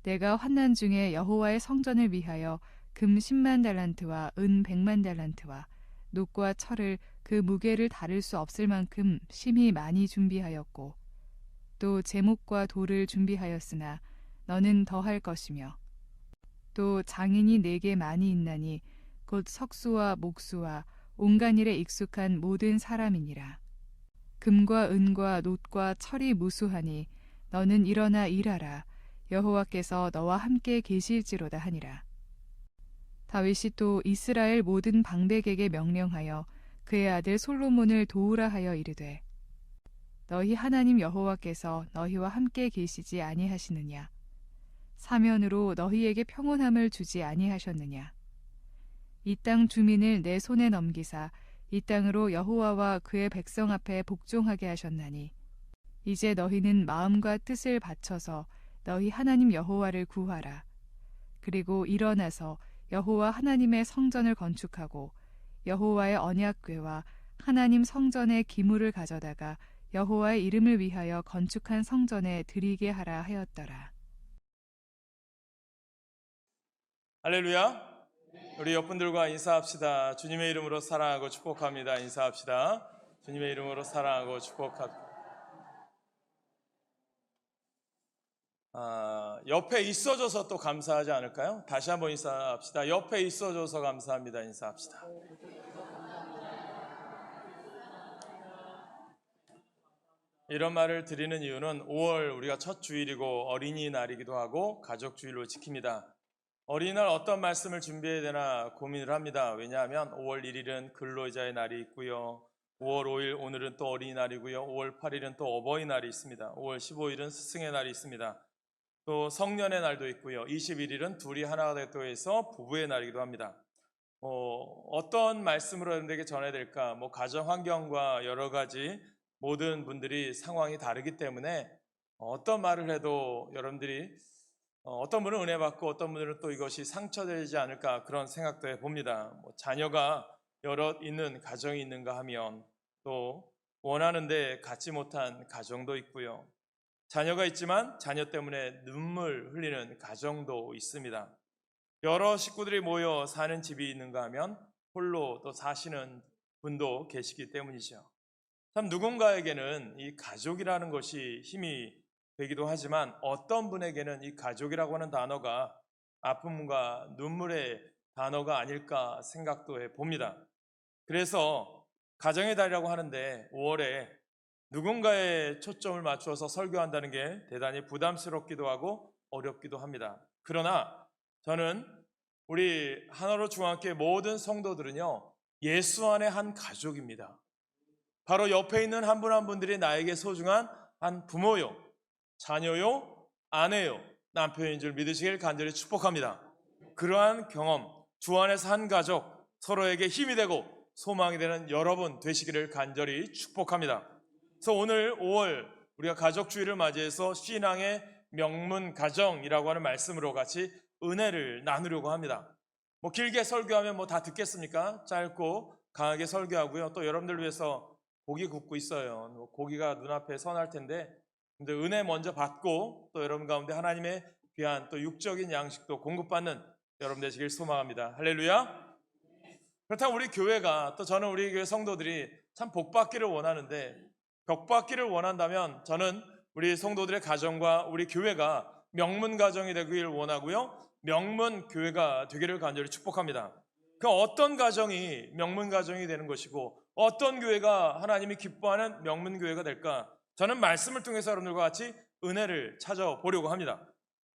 내가 환난 중에 여호와의 성전을 위하여 금 10만 달란트와 은 100만 달란트와 놋과 철을 그 무게를 다룰 수 없을 만큼 심히 많이 준비하였고 또 제목과 돌을 준비하였으나 너는 더할 것이며 또 장인이 내게 많이 있나니 곧 석수와 목수와 온갖 일에 익숙한 모든 사람이니라. 금과 은과 놋과 철이 무수하니 너는 일어나 일하라. 여호와께서 너와 함께 계실지로다 하니라. 다윗이 또 이스라엘 모든 방백에게 명령하여 그의 아들 솔로몬을 도우라 하여 이르되 너희 하나님 여호와께서 너희와 함께 계시지 아니하시느냐? 사면으로 너희에게 평온함을 주지 아니하셨느냐? 이 땅 주민을 내 손에 넘기사 이 땅으로 여호와와 그의 백성 앞에 복종하게 하셨나니 이제 너희는 마음과 뜻을 바쳐서 너희 하나님 여호와를 구하라. 그리고 일어나서 여호와 하나님의 성전을 건축하고 여호와의 언약궤와 하나님 성전의 기물을 가져다가 여호와의 이름을 위하여 건축한 성전에 드리게 하라 하였더라. 할렐루야. 우리 옆분들과 인사합시다. 주님의 이름으로 사랑하고 축복합니다. 인사합시다. 주님의 이름으로 사랑하고 축복합니다. 옆에 있어줘서 또 감사하지 않을까요? 다시 한번 인사합시다. 옆에 있어줘서 감사합니다. 인사합시다. 이런 말을 드리는 이유는 5월 우리가 첫 주일이고 어린이날이기도 하고 가족주일로 지킵니다. 어린이날 어떤 말씀을 준비해야 되나 고민을 합니다. 왜냐하면 5월 1일은 근로자의 날이 있고요. 5월 5일 오늘은 또 어린이날이고요. 5월 8일은 또 어버이날이 있습니다. 5월 15일은 스승의 날이 있습니다. 또 성년의 날도 있고요. 21일은 둘이 하나가 되었다고 해서 부부의 날이기도 합니다. 어떤 말씀으로 여러분들에게 전해야 될까? 가정 환경과 여러 가지 모든 분들이 상황이 다르기 때문에 어떤 말을 해도 여러분들이 어떤 분은 은혜 받고 어떤 분들은 또 이것이 상처되지 않을까 그런 생각도 해봅니다. 자녀가 여럿 있는 가정이 있는가 하면 또 원하는데 갖지 못한 가정도 있고요. 자녀가 있지만 자녀 때문에 눈물 흘리는 가정도 있습니다. 여러 식구들이 모여 사는 집이 있는가 하면 홀로 또 사시는 분도 계시기 때문이죠. 참 누군가에게는 이 가족이라는 것이 힘이 되기도 하지만 어떤 분에게는 이 가족이라고 하는 단어가 아픔과 눈물의 단어가 아닐까 생각도 해봅니다. 그래서 가정의 달이라고 하는데 5월에 누군가의 초점을 맞추어서 설교한다는 게 대단히 부담스럽기도 하고 어렵기도 합니다. 그러나 저는 우리 하나로 중앙교회 모든 성도들은요, 예수 안에 한 가족입니다. 바로 옆에 있는 한 분 한 분들이 나에게 소중한 한 부모요, 자녀요, 아내요, 남편인 줄 믿으시길 간절히 축복합니다. 그러한 경험, 주 안에서 한 가족, 서로에게 힘이 되고 소망이 되는 여러분 되시기를 간절히 축복합니다. 그래서 오늘 5월 우리가 가족주의를 맞이해서 신앙의 명문 가정이라고 하는 말씀으로 같이 은혜를 나누려고 합니다. 길게 설교하면 다 듣겠습니까? 짧고 강하게 설교하고요. 또 여러분들 위해서 고기 굽고 있어요. 고기가 눈앞에 선할 텐데 근데 은혜 먼저 받고 또 여러분 가운데 하나님의 귀한 또 육적인 양식도 공급받는 여러분 되시길 소망합니다. 할렐루야. 그렇다면 우리 교회가 또 저는 우리 교회 성도들이 참 복받기를 원하는데 복받기를 원한다면 저는 우리 성도들의 가정과 우리 교회가 명문 가정이 되기를 원하고요. 명문 교회가 되기를 간절히 축복합니다. 그 어떤 가정이 명문 가정이 되는 것이고 어떤 교회가 하나님이 기뻐하는 명문 교회가 될까? 저는 말씀을 통해서 여러분들과 같이 은혜를 찾아보려고 합니다.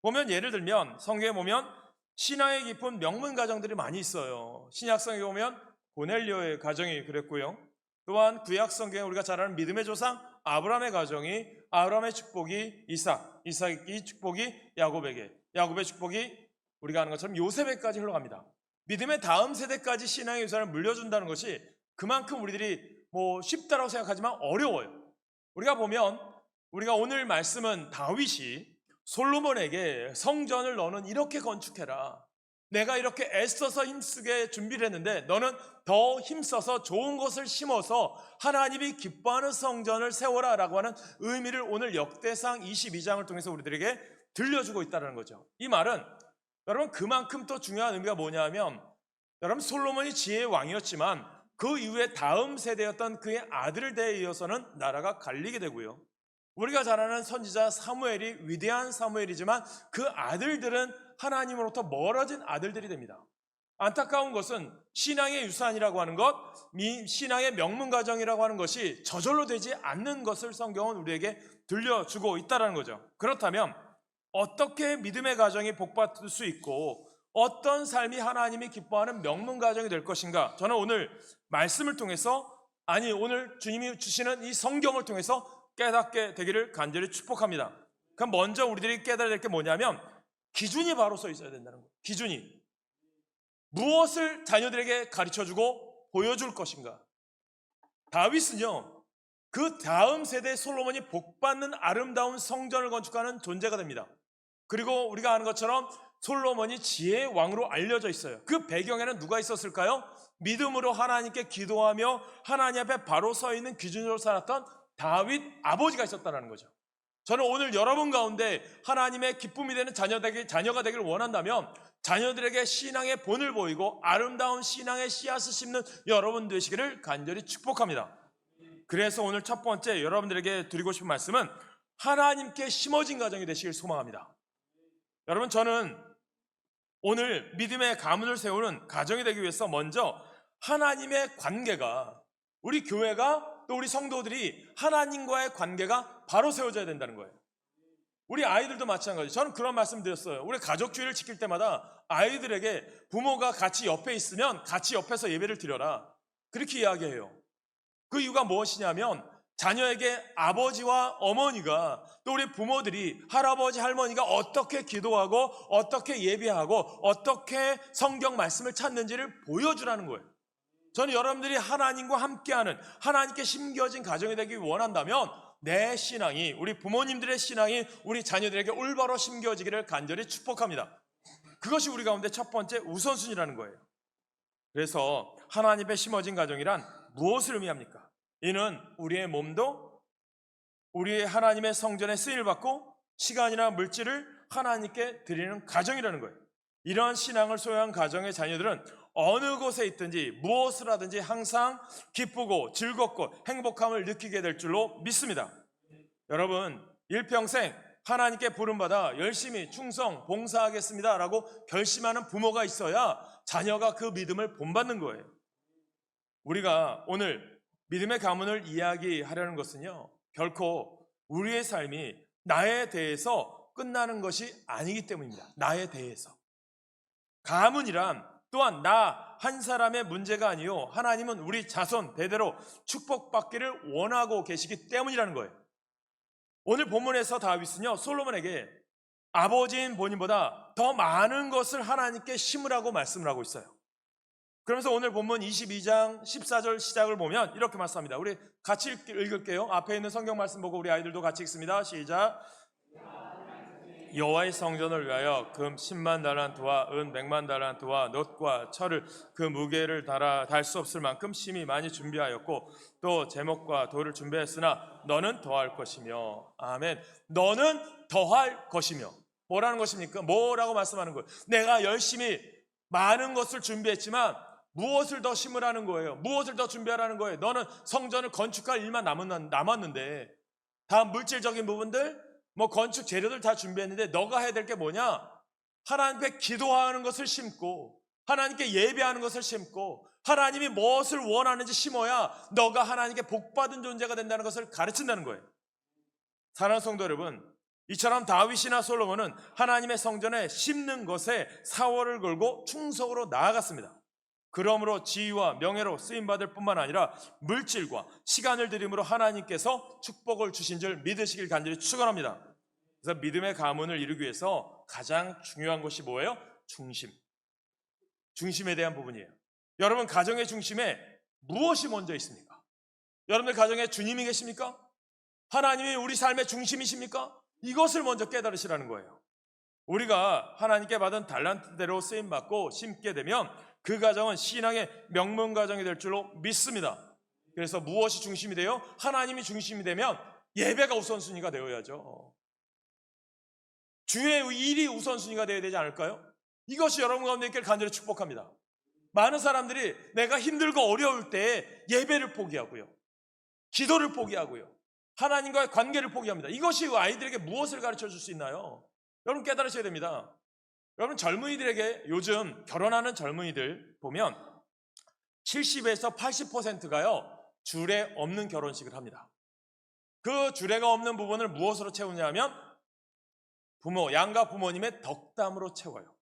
보면 예를 들면 성경에 보면 신앙이 깊은 명문 가정들이 많이 있어요. 신약성에 보면 고넬료의 가정이 그랬고요. 또한 구약 성경에 우리가 잘 아는 믿음의 조상 아브라함의 가정이 아브라함의 축복이 이삭, 이삭의 축복이 야곱에게, 야곱의 축복이 우리가 아는 것처럼 요셉에까지 흘러갑니다. 믿음의 다음 세대까지 신앙의 유산을 물려준다는 것이 그만큼 우리들이 쉽다라고 생각하지만 어려워요. 우리가 보면 우리가 오늘 말씀은 다윗이 솔로몬에게 성전을 너는 이렇게 건축해라. 내가 이렇게 애써서 힘쓰게 준비를 했는데 너는 더 힘써서 좋은 것을 심어서 하나님이 기뻐하는 성전을 세워라 라고 하는 의미를 오늘 역대상 22장을 통해서 우리들에게 들려주고 있다는 거죠. 이 말은 여러분 그만큼 또 중요한 의미가 뭐냐면 여러분 솔로몬이 지혜의 왕이었지만 그 이후에 다음 세대였던 그의 아들들에 이어서는 나라가 갈리게 되고요. 우리가 잘 아는 선지자 사무엘이 위대한 사무엘이지만 그 아들들은 하나님으로부터 멀어진 아들들이 됩니다. 안타까운 것은 신앙의 유산이라고 하는 것, 신앙의 명문가정이라고 하는 것이 저절로 되지 않는 것을 성경은 우리에게 들려주고 있다는 거죠. 그렇다면 어떻게 믿음의 가정이 복받을 수 있고 어떤 삶이 하나님이 기뻐하는 명문가정이 될 것인가? 저는 오늘 말씀을 통해서 오늘 주님이 주시는 이 성경을 통해서 깨닫게 되기를 간절히 축복합니다. 그럼 먼저 우리들이 깨달아야 될 게 뭐냐면 기준이 바로 서 있어야 된다는 거예요. 기준이. 무엇을 자녀들에게 가르쳐주고 보여줄 것인가? 다윗은요, 그 다음 세대 솔로몬이 복받는 아름다운 성전을 건축하는 존재가 됩니다. 그리고 우리가 아는 것처럼 솔로몬이 지혜의 왕으로 알려져 있어요. 그 배경에는 누가 있었을까요? 믿음으로 하나님께 기도하며 하나님 앞에 바로 서 있는 기준으로 살았던 다윗 아버지가 있었다는 거죠. 저는 오늘 여러분 가운데 하나님의 기쁨이 되는 자녀가 되기를 원한다면 자녀들에게 신앙의 본을 보이고 아름다운 신앙의 씨앗을 심는 여러분 되시기를 간절히 축복합니다. 그래서 오늘 첫 번째 여러분들에게 드리고 싶은 말씀은 하나님께 심어진 가정이 되시길 소망합니다. 여러분, 저는 오늘 믿음의 가문을 세우는 가정이 되기 위해서 먼저 하나님의 관계가, 우리 교회가 또 우리 성도들이 하나님과의 관계가 바로 세워져야 된다는 거예요. 우리 아이들도 마찬가지. 저는 그런 말씀 드렸어요. 우리 가족주의를 지킬 때마다 아이들에게 부모가 같이 옆에 있으면 같이 옆에서 예배를 드려라, 그렇게 이야기해요. 그 이유가 무엇이냐면 자녀에게 아버지와 어머니가 또 우리 부모들이 할아버지 할머니가 어떻게 기도하고 어떻게 예배하고 어떻게 성경 말씀을 찾는지를 보여주라는 거예요. 저는 여러분들이 하나님과 함께하는 하나님께 심겨진 가정이 되기 원한다면 내 신앙이, 우리 부모님들의 신앙이 우리 자녀들에게 올바로 심겨지기를 간절히 축복합니다. 그것이 우리 가운데 첫 번째 우선순위라는 거예요. 그래서 하나님의 심어진 가정이란 무엇을 의미합니까? 이는 우리의 몸도 우리의 하나님의 성전에 쓰임을 받고 시간이나 물질을 하나님께 드리는 가정이라는 거예요. 이러한 신앙을 소유한 가정의 자녀들은 어느 곳에 있든지 무엇을 하든지 항상 기쁘고 즐겁고 행복함을 느끼게 될 줄로 믿습니다. 여러분, 일평생 하나님께 부름받아 열심히 충성 봉사하겠습니다 라고 결심하는 부모가 있어야 자녀가 그 믿음을 본받는 거예요. 우리가 오늘 믿음의 가문을 이야기하려는 것은요, 결코 우리의 삶이 나에 대해서 끝나는 것이 아니기 때문입니다. 나에 대해서. 가문이란 또한 나 한 사람의 문제가 아니요, 하나님은 우리 자손 대대로 축복받기를 원하고 계시기 때문이라는 거예요. 오늘 본문에서 다윗은요, 솔로몬에게 아버지인 본인보다 더 많은 것을 하나님께 심으라고 말씀을 하고 있어요. 그러면서 오늘 본문 22장 14절 시작을 보면 이렇게 말씀합니다. 우리 같이 읽을게요. 앞에 있는 성경 말씀 보고 우리 아이들도 같이 읽습니다. 시작. 여호와의 성전을 위하여 금 10만 달란트와 은 100만 달란트와 놋과 철을 그 무게를 달 수 없을 만큼 심히 많이 준비하였고 또 제목과 돌을 준비했으나 너는 더할 것이며. 아멘. 너는 더할 것이며. 뭐라는 것입니까? 뭐라고 말씀하는 거예요? 내가 열심히 많은 것을 준비했지만 무엇을 더 심으라는 거예요? 무엇을 더 준비하라는 거예요? 너는 성전을 건축할 일만 남았는데 다음 물질적인 부분들, 건축 재료들 다 준비했는데 너가 해야 될 게 뭐냐? 하나님께 기도하는 것을 심고 하나님께 예배하는 것을 심고 하나님이 무엇을 원하는지 심어야 너가 하나님께 복받은 존재가 된다는 것을 가르친다는 거예요. 사랑하는 성도 여러분, 이처럼 다윗이나 솔로몬은 하나님의 성전에 심는 것에 사활을 걸고 충성으로 나아갔습니다. 그러므로 지위와 명예로 쓰임받을 뿐만 아니라 물질과 시간을 들임으로 하나님께서 축복을 주신 줄 믿으시길 간절히 축원합니다. 그래서 믿음의 가문을 이루기 위해서 가장 중요한 것이 뭐예요? 중심에 대한 부분이에요. 여러분, 가정의 중심에 무엇이 먼저 있습니까? 여러분들 가정에 주님이 계십니까? 하나님이 우리 삶의 중심이십니까? 이것을 먼저 깨달으시라는 거예요. 우리가 하나님께 받은 달란트대로 쓰임받고 심게 되면 그 가정은 신앙의 명문 가정이 될 줄로 믿습니다. 그래서 무엇이 중심이 돼요? 하나님이 중심이 되면 예배가 우선순위가 되어야죠. 주의 일이 우선순위가 되어야 되지 않을까요? 이것이 여러분 가운데 있기를 간절히 축복합니다. 많은 사람들이 내가 힘들고 어려울 때 예배를 포기하고요, 기도를 포기하고요, 하나님과의 관계를 포기합니다. 이것이 아이들에게 무엇을 가르쳐 줄 수 있나요? 여러분 깨달으셔야 됩니다. 여러분 젊은이들에게, 요즘 결혼하는 젊은이들 보면 70에서 80%가요 주례 없는 결혼식을 합니다. 그 주례가 없는 부분을 무엇으로 채우냐 하면 양가 부모님의 덕담으로 채워요.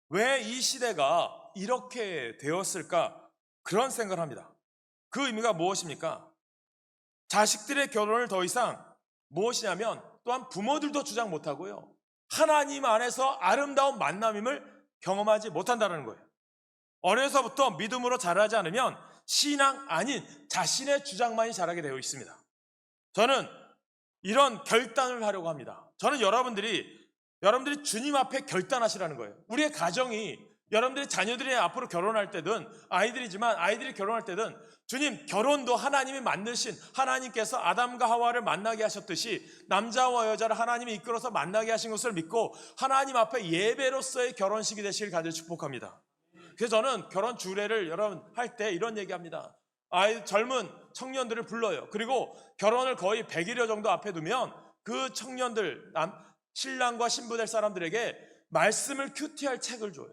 왜 이 시대가 이렇게 되었을까? 그런 생각을 합니다. 그 의미가 무엇입니까? 자식들의 결혼을 더 이상 무엇이냐면, 또한 부모들도 주장 못하고요, 하나님 안에서 아름다운 만남임을 경험하지 못한다는 거예요. 어려서부터 믿음으로 자라지 않으면 신앙 아닌 자신의 주장만이 자라게 되어 있습니다. 저는 이런 결단을 하려고 합니다. 저는 여러분들이 주님 앞에 결단하시라는 거예요. 우리의 가정이, 여러분들의 자녀들이 앞으로 결혼할 때든, 아이들이 결혼할 때든, 주님, 결혼도 하나님이 만드신, 하나님께서 아담과 하와를 만나게 하셨듯이 남자와 여자를 하나님이 이끌어서 만나게 하신 것을 믿고 하나님 앞에 예배로서의 결혼식이 되시길 간절히 축복합니다. 그래서 저는 결혼 주례를 여러분 할 때 이런 얘기합니다. 젊은 청년들을 불러요. 그리고 결혼을 거의 100일여 정도 앞에 두면 그 청년들, 신랑과 신부 될 사람들에게 말씀을 큐티할 책을 줘요.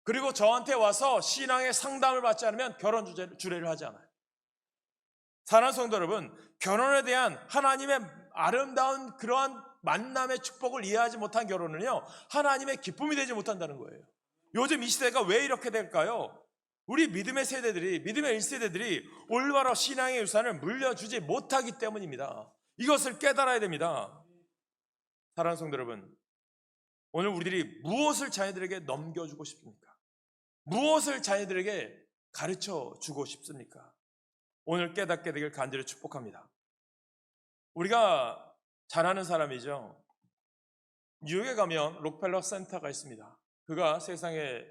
그리고 저한테 와서 신앙의 상담을 받지 않으면 결혼 주례를 하지 않아요. 사랑하는 성도 여러분, 결혼에 대한 하나님의 아름다운 그러한 만남의 축복을 이해하지 못한 결혼은요, 하나님의 기쁨이 되지 못한다는 거예요. 요즘 이 시대가 왜 이렇게 될까요? 우리 믿음의 1세대들이 올바로 신앙의 유산을 물려주지 못하기 때문입니다. 이것을 깨달아야 됩니다. 사랑하는 성도 여러분, 오늘 우리들이 무엇을 자녀들에게 넘겨주고 싶습니까? 무엇을 자녀들에게 가르쳐 주고 싶습니까? 오늘 깨닫게 되길 간절히 축복합니다. 우리가 잘 아는 사람이죠. 뉴욕에 가면 록펠러 센터가 있습니다. 그가 세상에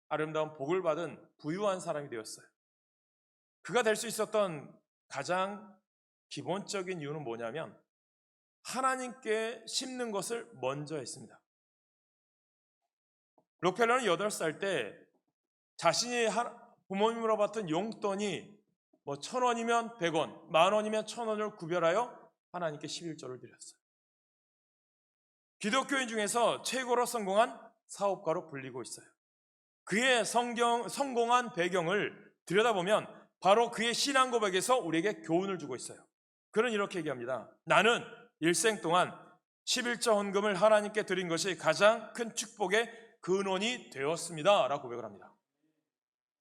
아름다운 복을 받은 부유한 사람이 되었어요. 그가 될 수 있었던 가장 기본적인 이유는 뭐냐면, 하나님께 심는 것을 먼저 했습니다. 록펠러는 8살 때 자신이 부모님으로 받은 용돈이 1,000원이면 100원, 10,000원이면 1,000원을 구별하여 하나님께 11조를 드렸어요. 기독교인 중에서 최고로 성공한 사업가로 불리고 있어요. 그의 성공한 배경을 들여다보면 바로 그의 신앙 고백에서 우리에게 교훈을 주고 있어요. 그는 이렇게 얘기합니다. 나는 일생 동안 11조 헌금을 하나님께 드린 것이 가장 큰 축복의 근원이 되었습니다 라고 고백을 합니다.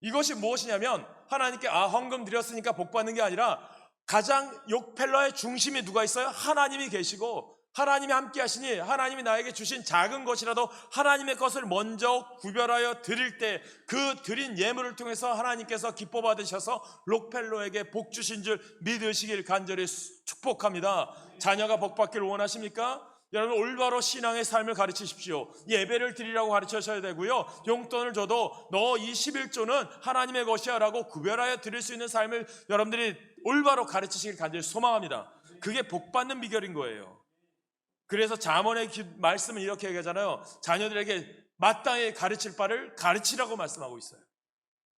이것이 무엇이냐면, 하나님께 헌금 드렸으니까 복 받는 게 아니라, 가장 록펠러의 중심에 누가 있어요? 하나님이 계시고 하나님이 함께 하시니 하나님이 나에게 주신 작은 것이라도 하나님의 것을 먼저 구별하여 드릴 때 그 드린 예물을 통해서 하나님께서 기뻐 받으셔서 록펠러에게 복 주신 줄 믿으시길 간절히 축복합니다. 자녀가 복 받기를 원하십니까? 여러분, 올바로 신앙의 삶을 가르치십시오. 예배를 드리라고 가르쳐셔야 되고요, 용돈을 줘도 너 이 11조는 하나님의 것이야 라고 구별하여 드릴 수 있는 삶을 여러분들이 올바로 가르치시길 간절히 소망합니다. 그게 복 받는 비결인 거예요. 그래서 잠언의 말씀은 이렇게 얘기하잖아요. 자녀들에게 마땅히 가르칠 바를 가르치라고 말씀하고 있어요.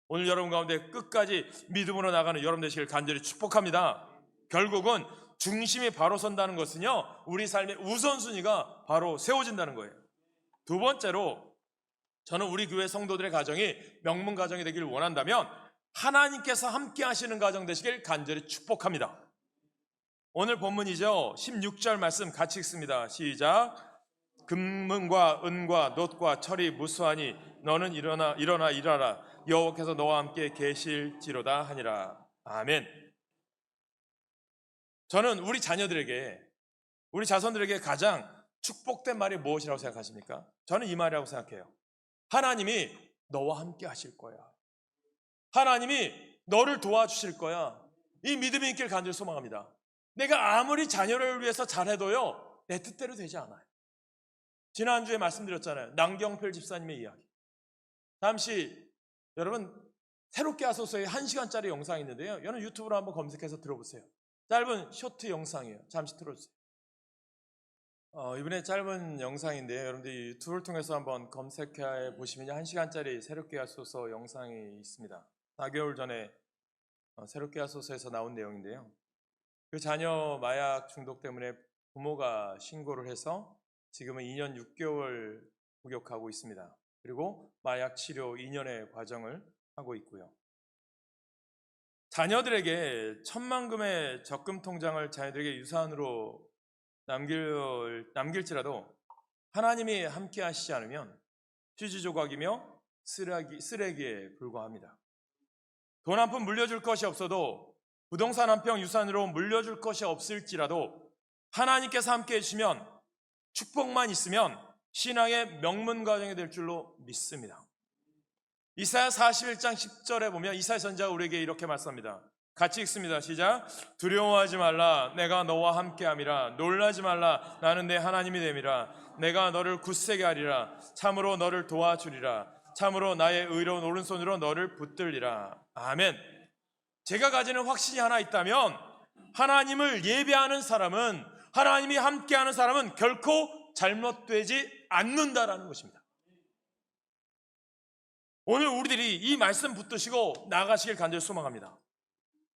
오늘 여러분 가운데 끝까지 믿음으로 나가는 여러분 되시길 간절히 축복합니다. 결국은 중심이 바로 선다는 것은요, 우리 삶의 우선순위가 바로 세워진다는 거예요. 두 번째로, 저는 우리 교회 성도들의 가정이 명문 가정이 되기를 원한다면 하나님께서 함께 하시는 가정 되시길 간절히 축복합니다. 오늘 본문이죠. 16절 말씀 같이 읽습니다. 시작. 금과 은과 놋과 철이 무수하니 너는 일어나라. 여호와께서 너와 함께 계실지로다 하니라. 아멘. 저는 우리 자녀들에게, 우리 자손들에게 가장 축복된 말이 무엇이라고 생각하십니까? 저는 이 말이라고 생각해요. 하나님이 너와 함께 하실 거야. 하나님이 너를 도와주실 거야. 이 믿음이 있길 간절히 소망합니다. 내가 아무리 자녀를 위해서 잘해도요, 내 뜻대로 되지 않아요. 지난주에 말씀드렸잖아요. 남경필 집사님의 이야기. 잠시 여러분 새롭게 하소서의 1시간짜리 영상이 있는데요, 여러분 유튜브로 한번 검색해서 들어보세요. 짧은 쇼트 영상이에요. 잠시 틀어주세요. 이번에 짧은 영상인데요. 여러분들이 유튜브를 통해서 한번 검색해 보시면 1시간짜리 새롭게 하소서 영상이 있습니다. 4개월 전에 새롭게 하소서에서 나온 내용인데요. 그 자녀 마약 중독 때문에 부모가 신고를 해서 지금은 2년 6개월服역하고 있습니다. 그리고 마약 치료 2년의 과정을 하고 있고요. 자녀들에게 천만금의 적금 통장을 자녀들에게 유산으로 남길지라도 하나님이 함께 하시지 않으면 휴지 조각이며 쓰레기에 불과합니다. 돈 한 푼 물려줄 것이 없어도 부동산 한 평 유산으로 물려줄 것이 없을지라도 하나님께서 함께 해주시면 축복만 있으면 신앙의 명문 가정이 될 줄로 믿습니다. 이사야 41장 10절에 보면 이사야 선지자가 우리에게 이렇게 말씀합니다. 같이 읽습니다. 시작. 두려워하지 말라. 내가 너와 함께함이라. 놀라지 말라. 나는 내 하나님이 됨이라. 내가 너를 굳세게 하리라. 참으로 너를 도와주리라. 참으로 나의 의로운 오른손으로 너를 붙들리라. 아멘. 제가 가지는 확신이 하나 있다면 하나님을 예배하는 사람은, 하나님이 함께하는 사람은 결코 잘못되지 않는다라는 것입니다. 오늘 우리들이 이 말씀 붙드시고 나가시길 간절히 소망합니다.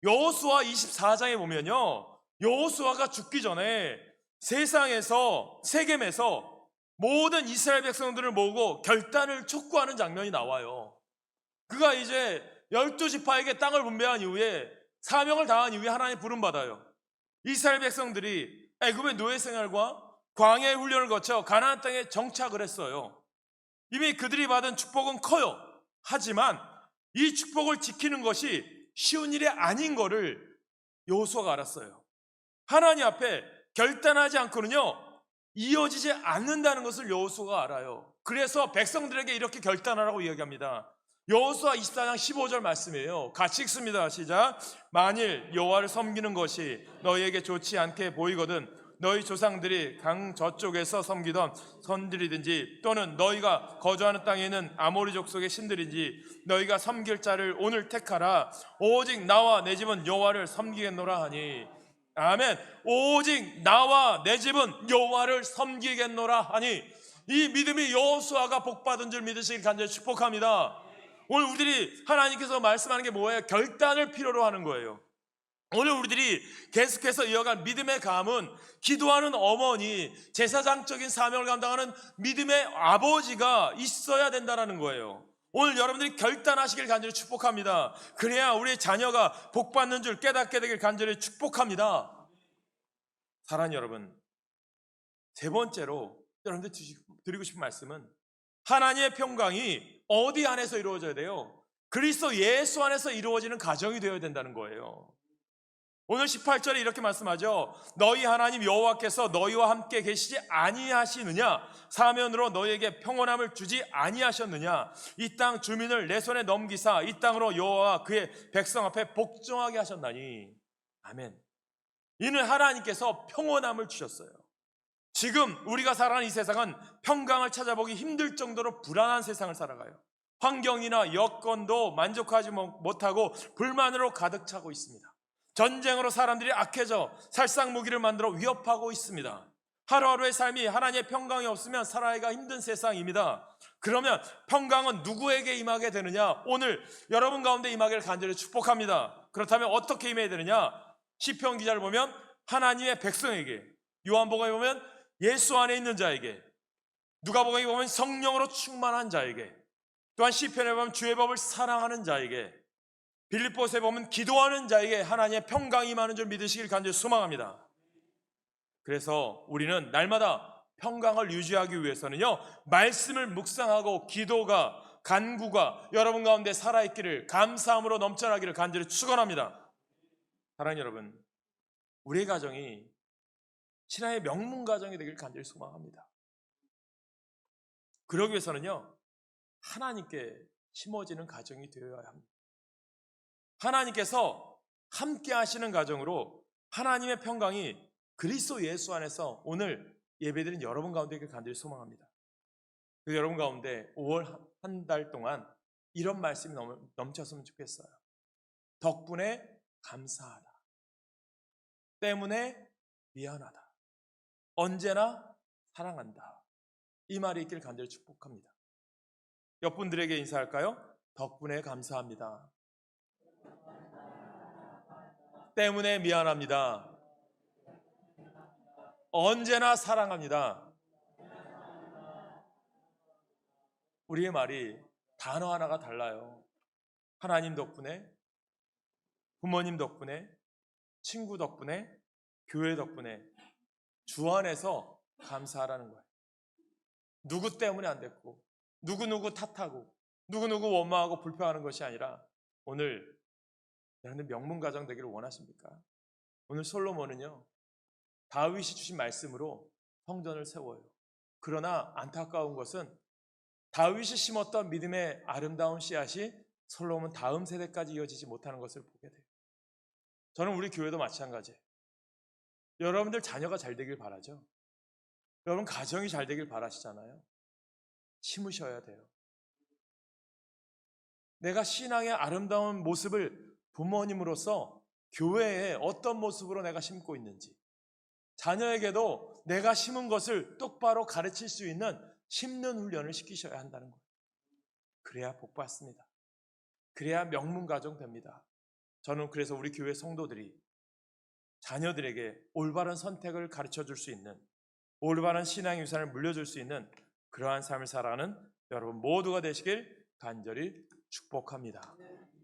여호수아 24장에 보면요, 여호수아가 죽기 전에 세상에서, 세겜에서 모든 이스라엘 백성들을 모으고 결단을 촉구하는 장면이 나와요. 그가 이제 12지파에게 땅을 분배한 이후에, 사명을 다한 이후에 하나님 부름받아요. 이스라엘 백성들이 애굽의 노예 생활과 광야의 훈련을 거쳐 가나안 땅에 정착을 했어요. 이미 그들이 받은 축복은 커요. 하지만 이 축복을 지키는 것이 쉬운 일이 아닌 것을 여호수아가 알았어요. 하나님 앞에 결단하지 않고는요, 이어지지 않는다는 것을 여호수아가 알아요. 그래서 백성들에게 이렇게 결단하라고 이야기합니다. 여호수아 24장 15절 말씀이에요. 같이 읽습니다. 시작. 만일 여호와를 섬기는 것이 너희에게 좋지 않게 보이거든 너희 조상들이 강 저쪽에서 섬기던 선들이든지 또는 너희가 거주하는 땅에 있는 아모리 족속의 신들인지 너희가 섬길 자를 오늘 택하라. 오직 나와 내 집은 여호와를 섬기겠노라 하니. 아멘. 오직 나와 내 집은 여호와를 섬기겠노라 하니. 이 믿음이 여호수아가 복받은 줄 믿으시길 간절히 축복합니다. 오늘 우리들이 하나님께서 말씀하는 게 뭐예요? 결단을 필요로 하는 거예요. 오늘 우리들이 계속해서 이어갈 믿음의 가문, 기도하는 어머니, 제사장적인 사명을 감당하는 믿음의 아버지가 있어야 된다는 거예요. 오늘 여러분들이 결단하시길 간절히 축복합니다. 그래야 우리의 자녀가 복받는 줄 깨닫게 되길 간절히 축복합니다. 사랑하는 여러분, 세 번째로 여러분들 드리고 싶은 말씀은 하나님의 평강이 어디 안에서 이루어져야 돼요? 그리스도 예수 안에서 이루어지는 가정이 되어야 된다는 거예요. 오늘 18절에 이렇게 말씀하죠. 너희 하나님 여호와께서 너희와 함께 계시지 아니하시느냐? 사면으로 너희에게 평온함을 주지 아니하셨느냐? 이 땅 주민을 내 손에 넘기사 이 땅으로 여호와와 그의 백성 앞에 복종하게 하셨나니. 아멘. 이는 하나님께서 평온함을 주셨어요. 지금 우리가 살아가는 이 세상은 평강을 찾아보기 힘들 정도로 불안한 세상을 살아가요. 환경이나 여건도 만족하지 못하고 불만으로 가득 차고 있습니다. 전쟁으로 사람들이 악해져 살상무기를 만들어 위협하고 있습니다. 하루하루의 삶이 하나님의 평강이 없으면 살아가기가 힘든 세상입니다. 그러면 평강은 누구에게 임하게 되느냐? 오늘 여러분 가운데 임하기를 간절히 축복합니다. 그렇다면 어떻게 임해야 되느냐? 시편 기자를 보면 하나님의 백성에게, 요한복음에 보면 예수 안에 있는 자에게, 누가복음에 보면 성령으로 충만한 자에게, 또한 시편에 보면 주의 법을 사랑하는 자에게, 빌립보서에 보면 기도하는 자에게 하나님의 평강이 임하는 줄 믿으시길 간절히 소망합니다. 그래서 우리는 날마다 평강을 유지하기 위해서는요, 말씀을 묵상하고 기도가, 간구가 여러분 가운데 살아있기를, 감사함으로 넘쳐나기를 간절히 축원합니다. 사랑하는 여러분, 우리의 가정이 신앙의 명문 가정이 되길 간절히 소망합니다. 그러기 위해서는요, 하나님께 심어지는 가정이 되어야 합니다. 하나님께서 함께 하시는 가정으로 하나님의 평강이 그리스도 예수 안에서 오늘 예배드린 여러분 가운데 간절히 소망합니다. 그래서 여러분 가운데 5월 한 달 동안 이런 말씀이 넘쳤으면 좋겠어요. 덕분에 감사하다. 때문에 미안하다. 언제나 사랑한다. 이 말이 있길 간절히 축복합니다. 옆분들에게 인사할까요? 덕분에 감사합니다. 때문에 미안합니다. 언제나 사랑합니다. 우리의 말이 단어 하나가 달라요. 하나님 덕분에, 부모님 덕분에, 친구 덕분에, 교회 덕분에 주 안에서 감사하라는 거예요. 누구 때문에 안 됐고, 누구 탓하고, 누구 원망하고 불평하는 것이 아니라 오늘 여러분들 명문 가정 되기를 원하십니까? 오늘 솔로몬은요, 다윗이 주신 말씀으로 성전을 세워요. 그러나 안타까운 것은 다윗이 심었던 믿음의 아름다운 씨앗이 솔로몬 다음 세대까지 이어지지 못하는 것을 보게 돼요. 저는 우리 교회도 마찬가지예요. 여러분들 자녀가 잘 되길 바라죠. 여러분 가정이 잘 되길 바라시잖아요. 심으셔야 돼요. 내가 신앙의 아름다운 모습을 부모님으로서 교회에 어떤 모습으로 내가 심고 있는지, 자녀에게도 내가 심은 것을 똑바로 가르칠 수 있는 심는 훈련을 시키셔야 한다는 거예요. 그래야 복 받습니다. 그래야 명문 가정 됩니다. 저는 그래서 우리 교회 성도들이 자녀들에게 올바른 선택을 가르쳐 줄 수 있는, 올바른 신앙의 유산을 물려줄 수 있는 그러한 삶을 살아가는 여러분 모두가 되시길 간절히 축복합니다.